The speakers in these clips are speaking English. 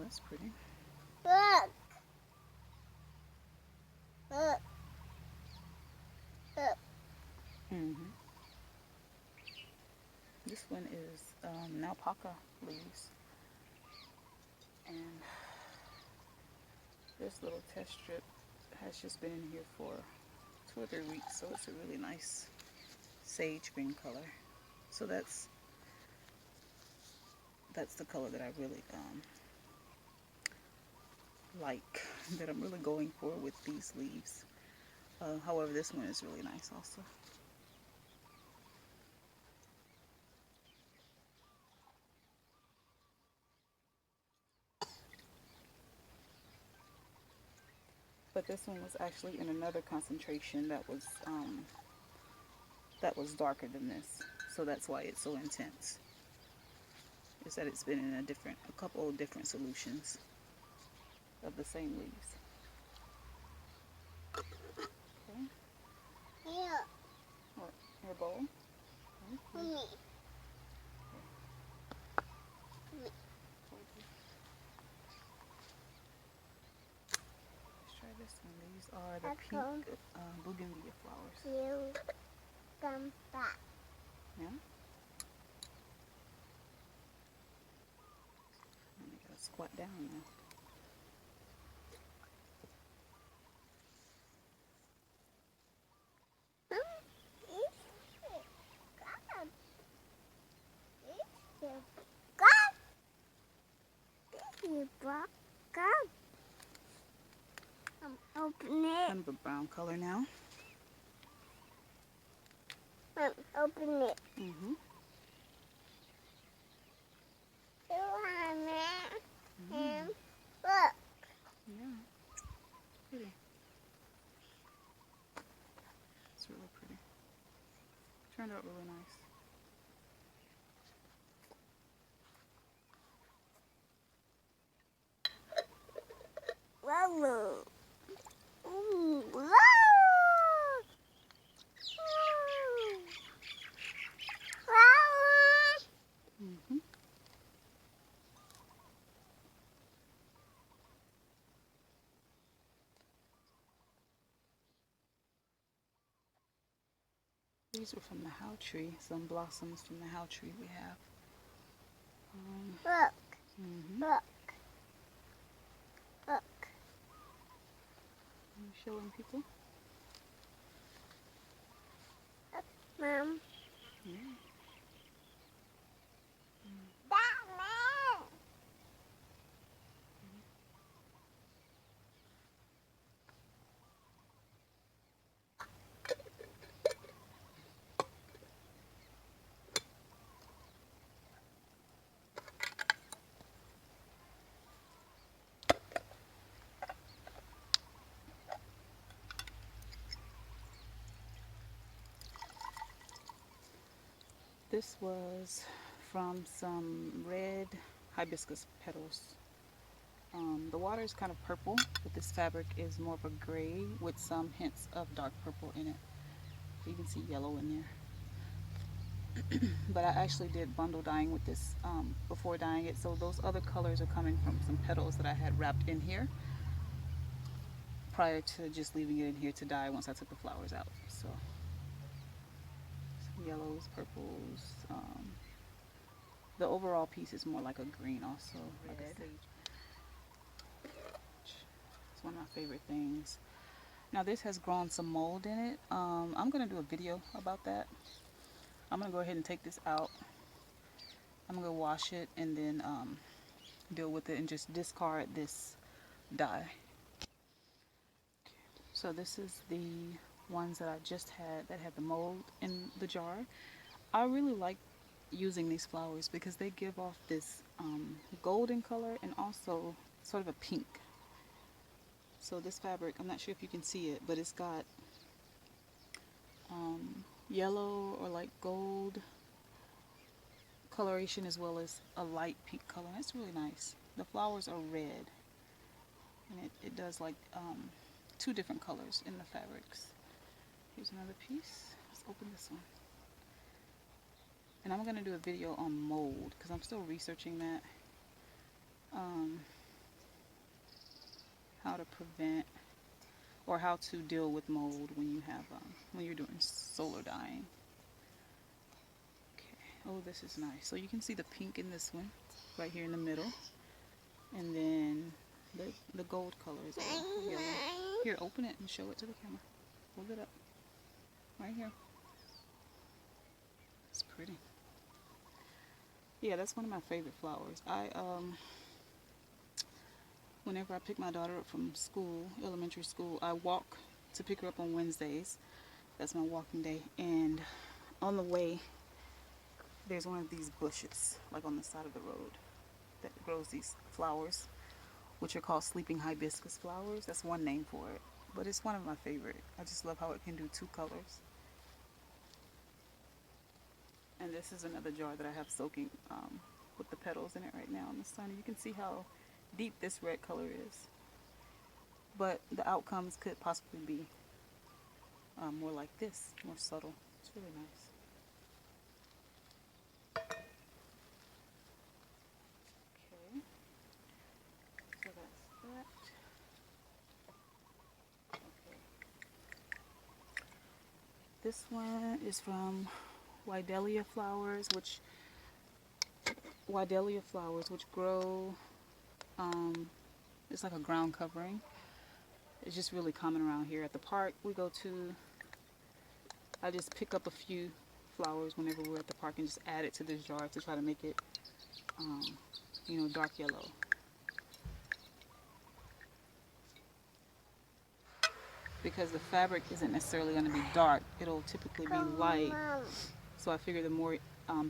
that's pretty. Look. Look. Look. Mm-hmm. This one is an alpaca leaves. And this little test strip has just been in here for 2 or 3 weeks, so it's a really nice sage green color. So that's the color that I really like, that I'm really going for with these leaves. However, this one is really nice also. But this one was actually in another concentration that was darker than this. So that's why it's so intense. Is that it's been in a couple of different solutions of the same leaves. Okay. Here. What, your bowl? Okay. Me. Let's try this one. These are the Echo. pink bougainvillea flowers. You come back. Yeah. And I gotta squat down now. Open it. Kind of a brown color now. Open it. Mm-hmm. And look. Yeah. Pretty. It's really pretty. Turned out really nice. Whoa. Ooh, whoa. Mm-hmm. These are from the how tree. Some blossoms from the how tree we have. Look. Mm-hmm. Look. Look. I'm showing people. Mom. Yeah. Batman. This was from some red hibiscus petals. The water is kind of purple, but this fabric is more of a gray with some hints of dark purple in it. You can see yellow in there. But I actually did bundle dyeing with this before dyeing it, so those other colors are coming from some petals that I had wrapped in here prior to just leaving it in here to dye once I took the flowers out. So some yellows, purples. The overall piece is more like a green also, like a sage. It's one of my favorite things. Now this has grown some mold in it. I'm going to do a video about that. I'm going to go ahead and take this out. I'm going to wash it and then deal with it and just discard this dye. So this is the ones that I just had that had the mold in the jar. I really like using these flowers because they give off this golden color and also sort of a pink. So this fabric, I'm not sure if you can see it, but it's got yellow or like gold coloration as well as a light pink color. That's really nice. The flowers are red and it does like two different colors in the fabrics. Here's another piece. Let's open this one. And I'm going to do a video on mold because I'm still researching that. how to prevent or how to deal with mold when you have when you're doing solar dyeing. Okay. Oh, this is nice. So you can see the pink in this one, right here in the middle, and then the gold color is all yellow. Here, open it and show it to the camera. Hold it up. Right here. It's pretty. Yeah, that's one of my favorite flowers. Whenever I pick my daughter up from school, elementary school, I walk to pick her up on Wednesdays. That's my walking day. And on the way, there's one of these bushes, like on the side of the road, that grows these flowers, which are called sleeping hibiscus flowers. That's one name for it. But it's one of my favorite. I just love how it can do two colors. And this is another jar that I have soaking with the petals in it right now in the sun. You can see how deep this red color is. But the outcomes could possibly be more like this, more subtle. It's really nice. Okay, so that's that. Okay. This one is from Widelia flowers, which grow. It's like a ground covering. It's just really common around here at the park we go to. I just pick up a few flowers whenever we're at the park and just add it to this jar to try to make it, dark yellow. Because the fabric isn't necessarily going to be dark, it'll typically be light. So I figure the more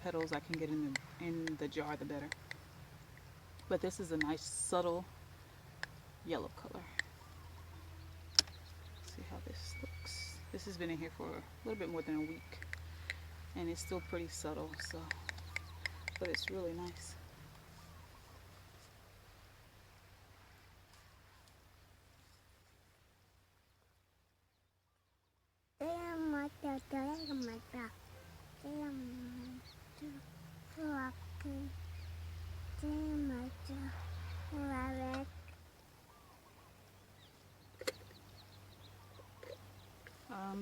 petals I can get in the jar, the better. But this is a nice subtle yellow color. Let's see how this looks. This has been in here for a little bit more than a week, and it's still pretty subtle. But it's really nice.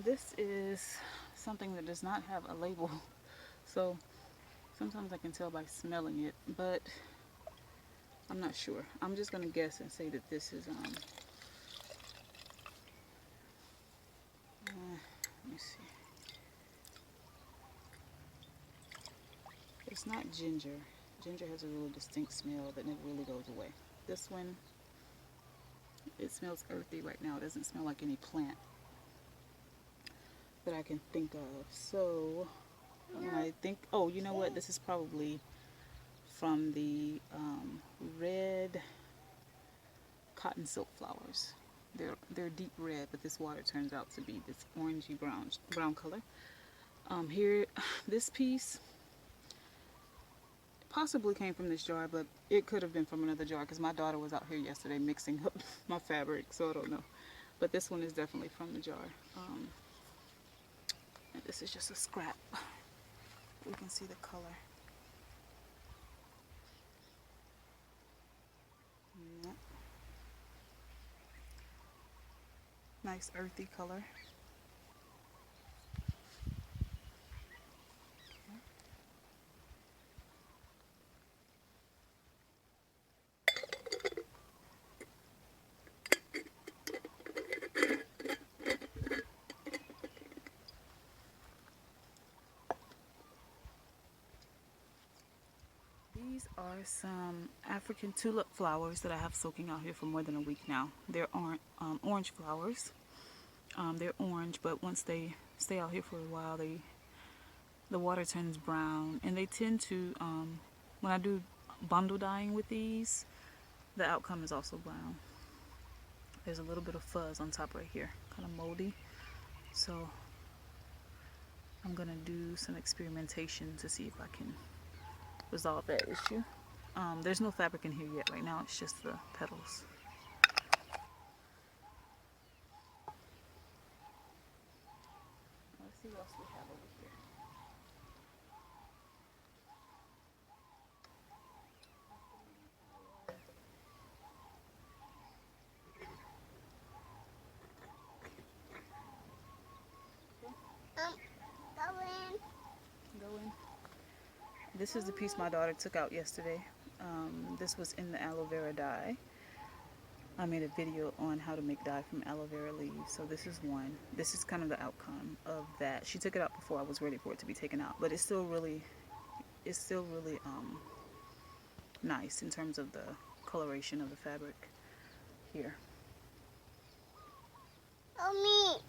This is something that does not have a label, so sometimes I can tell by smelling it, but I'm not sure. I'm just gonna guess and say that this is let me see. It's not ginger. Ginger has a really distinct smell that never really goes away. This one, it smells earthy right now. It doesn't smell like any plant that I can think of. So when I think, oh, you know what? This is probably from the red cotton silk flowers. They're deep red, but this water turns out to be this orangey brown color. Here, this piece possibly came from this jar, but it could have been from another jar because my daughter was out here yesterday mixing up my fabric, so I don't know. But this one is definitely from the jar. And this is just a scrap. We can see the color. Yep. Nice earthy color. These are some African tulip flowers that I have soaking out here for more than a week now. They're orange flowers. They're orange, but once they stay out here for a while, the water turns brown, and they tend to, when I do bundle dyeing with these, the outcome is also brown. There's a little bit of fuzz on top right here, kind of moldy. So I'm gonna do some experimentation to see if I can resolve that issue. There's no fabric in here yet. Right now it's just the petals. Let's see what else we have over here. This is the piece my daughter took out yesterday. This was in the aloe vera dye. I made a video on how to make dye from aloe vera leaves. So this is one. This is kind of the outcome of that. She took it out before I was ready for it to be taken out, but it's still really nice in terms of the coloration of the fabric here. Oh, me.